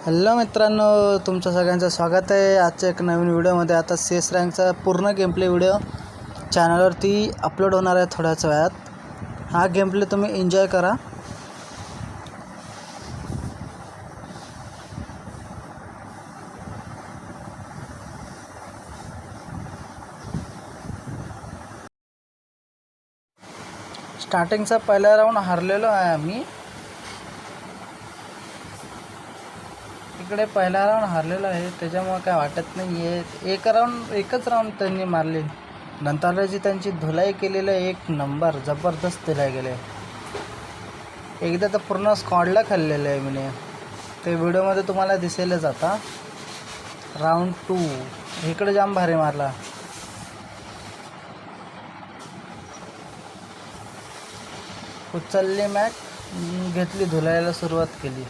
Hello मित्रांनो, तुमचं सगळ्यांचं स्वागत आहे आजच्या एक नवीन व्हिडिओमध्ये. आता CS रँकचा पूर्ण गेमप्ले व्हिडिओ चॅनलवरती अपलोड होणार आहे थोड्याच वेळात. हा गेमप्ले तुम्ही एन्जॉय करा. स्टार्टिंगचा पहिला राऊंड हारलेलो आहे आम्ही. इकडे पहिला राऊंड हारलेला आहे, त्याच्यामुळे काय वाटत नाही आहे. एकच राऊंड त्यांनी मारले, नंतर जी त्यांची धुलाई केलेलं एक नंबर जबरदस्त धुलाई गेले. एकदा तर पूर्ण स्क्वॉडला खाल्लेलं आहे मी. ते व्हिडिओमध्ये तुम्हाला दिसेलच. आता राऊंड 2 इकडे जाम भारी मारला. उचलली मॅच, घेतली, धुलायला सुरुवात केली.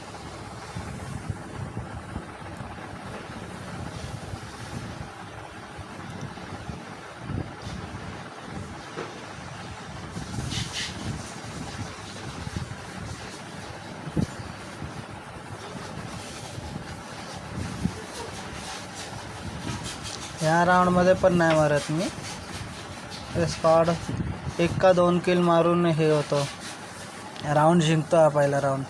ह्या राऊंडमध्ये पण नाही मारत मी. स्क्वॉड 1 का 2 किल मारून हे होतं, राऊंड जिंकतो हा पहिला राऊंड.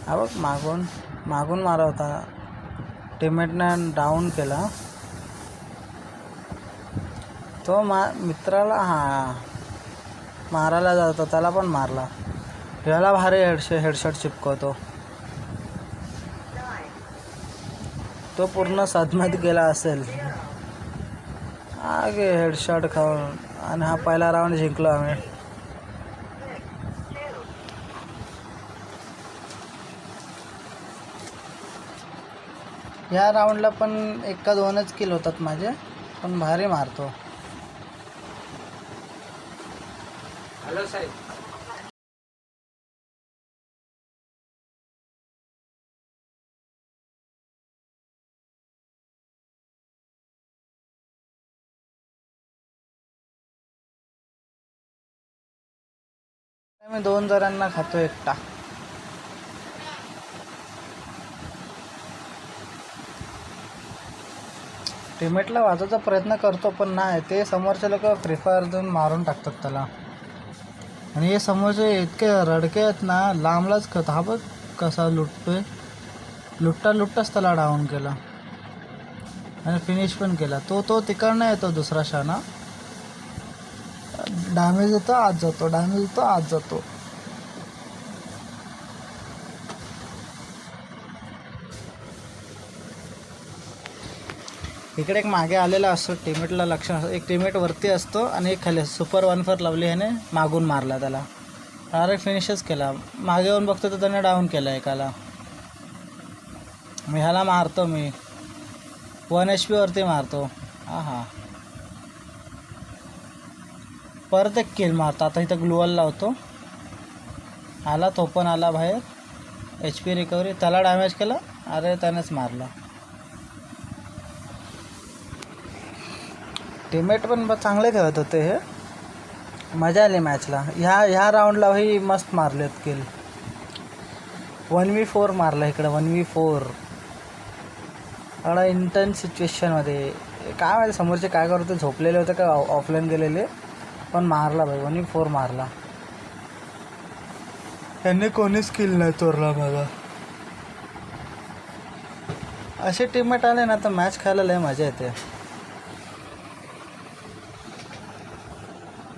हा बघ, मागून मारा होता, टीममेटने डाऊन केला तो. मित्राला मारायला जातो, त्याला पण मारला. ह्याला भारी हेडशॉट चिपकवतो. तो पूर्ण सदम्यात गेला असेल, आगे हेडशॉट खाऊन. आणि हा पहिला राऊंड जिंकलो आम्ही. या राऊंडला पण 1 का 2च किल होतात माझे, पण भारी मारतो. हॅलो साहेब. मी 2 जणांना खातो एकटा. टीममेटला वाचवायचा प्रयत्न करतो, पण नाही, ते समोरचे लोक फ्री फायर देऊन मारून टाकतात त्याला. आणि हे समोरचे इतके रडके आहेत ना, लांबलाच खत. हा बघ कसा लुटतोय. लुटताच त्याला डाऊन केला आणि फिनिश पण केला. तो तिकडनं येतो दुसरा शाना, डॅमेज येतो आत जातो. इकडे एक मागे आलेला असतो, टीममेटला लक्ष नसतं. एक टीममेट वरती असतो आणि एक खाली. सुपर 1-4 लावली ह्याने, मागून मारला त्याला, डायरेक्ट फिनिशच केला. मागे येऊन बघतो तर त्याने डाऊन केला एकाला. मी ह्याला मारतो, मी 1 HP वरती मारतो. हा परत एक किल मारतो. आता इथं ग्लुअल लावतो. आला तो पण आला बाहेर. HP रिकव्हरी, त्याला डॅमेज केला. अरे त्यानेच मारला. टीममेट पण चांगले खेळत होते. हे मजा आली मॅचला. ह्या राऊंडलाही मस्त मारलेत किल. 1v4 मारला इकडं. 1v4 एवढा इंटेन्स सिच्युएशनमध्ये. काय माहिती समोरचे काय करत होते, झोपलेले होते का ऑफलाईन गेलेले, पण मारला भाई. 1v4 मारला. त्यांनी कोणीच किल नाही चोरला माझा. असे टीममेट आले ना तर मॅच खेळायला लय मजा येते.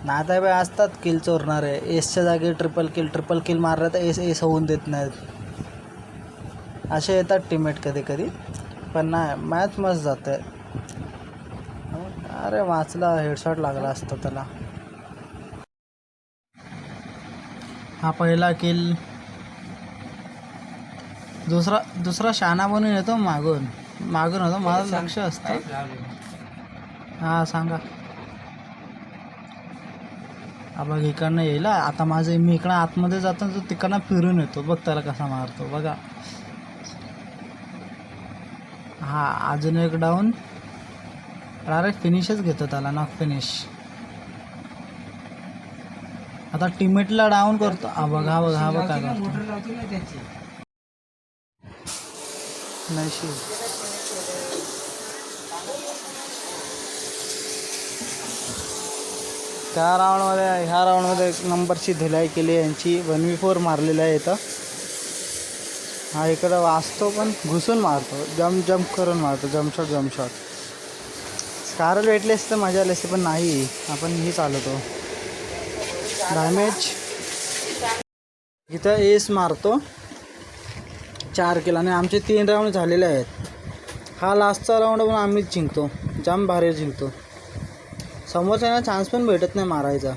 नाता बाई असतात किल चोरणारे. एसच्या जागी ट्रिपल किल मारला तर एस होऊन देत नाहीत. असे येतात टीममेट कधी, पण नाही, मॅच मस्त जाते. अरे वाचला, हेडशॉट लागला असतो त्याला. हा पहिला किल. दुसरा शाना बनून येतो मागून होतो, माझं लक्ष असतं. हा सांगा. बघ इकडनं येईल. आता मी इकडं आतमध्ये जातो, तो तिकडनं फिरून येतो. बघ त्याला कसा मारतो बघा. हा अजून एक डाऊन. डायरेक्ट फिनिशच घेतो त्याला, नॉक फिनिश. आता टीममेटला डाऊन करतो. हा बघ हा काय करतो. मोटर लावते ना त्याची. नशीब त्या राऊंडमध्ये ह्या राऊंडमध्ये एक नंबरची धुलाई केली यांची. 1v4 मारलेलं आहे इथं. हा इकडं वाचतो पण घुसून मारतो, जम्प करून मारतो, जम्पशॉट. स्कारल भेटली असते तर मजा आली असते, पण नाही. आपण ही चालवतो डॅमेज. इथं एस मारतो 4 किल आणि आमचे 3 राऊंड झालेले आहेत. हा लास्टचा राऊंड पण आम्हीच जिंकतो, जाम भारी जिंकतो. समोरच्याला चान्स पण भेटत नाही मारायचा.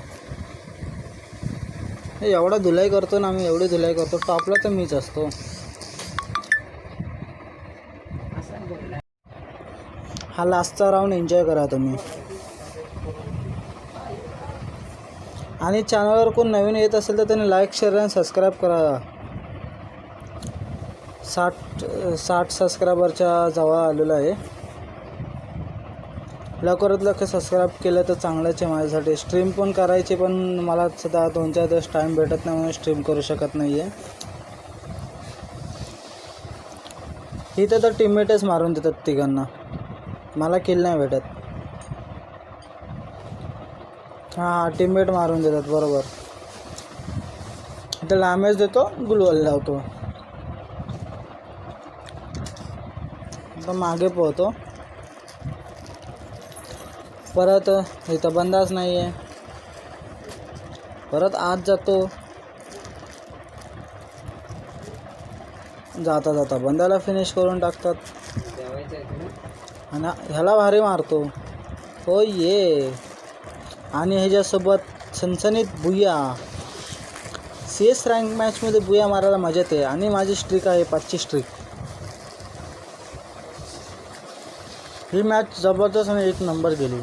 एवढा धुलाई करतो ना आम्ही, एवढी धुलाई करतो. टॉपला तर मीच असतो. हा लास्टचा राऊंड एन्जॉय करा तुम्ही. आणि चॅनलवर कोण नवीन येत असेल तर त्यांनी लाईक, शेअर आणि सबस्क्राईब करा. 60 सबस्क्रायबरच्या जवळ आलेलं आहे. लवकरात लवकर सबस्क्राईब केलं तर चांगलंच आहे माझ्यासाठी. स्ट्रीम पण करायची, पण मला सध्या 2-4 दिवस टाईम भेटत नाही म्हणून स्ट्रीम करू शकत नाही आहे. इथं तर टीममेटच मारून देतात तिघांना, मला किल नाही भेटत. हां टीममेट मारून देतात बरोबर. इथं डॅमेज देतो, गुलवाल लावतो. आता मागे पोहतो. परत इथं बंदाच नाही आहे. परत आत जातो. जाता बंदाला फिनिश करून टाकतात. आणि ह्याला भारी मारतो. हो ये. आणि ह्याच्यासोबत सनसनीत बुया. CS रँक मॅचमध्ये बुया मारायला मजा येते. आणि माझी स्ट्रिक आहे 5ची स्ट्रिक. ही मॅच जबरदस्त आणि 1 नंबर गेली.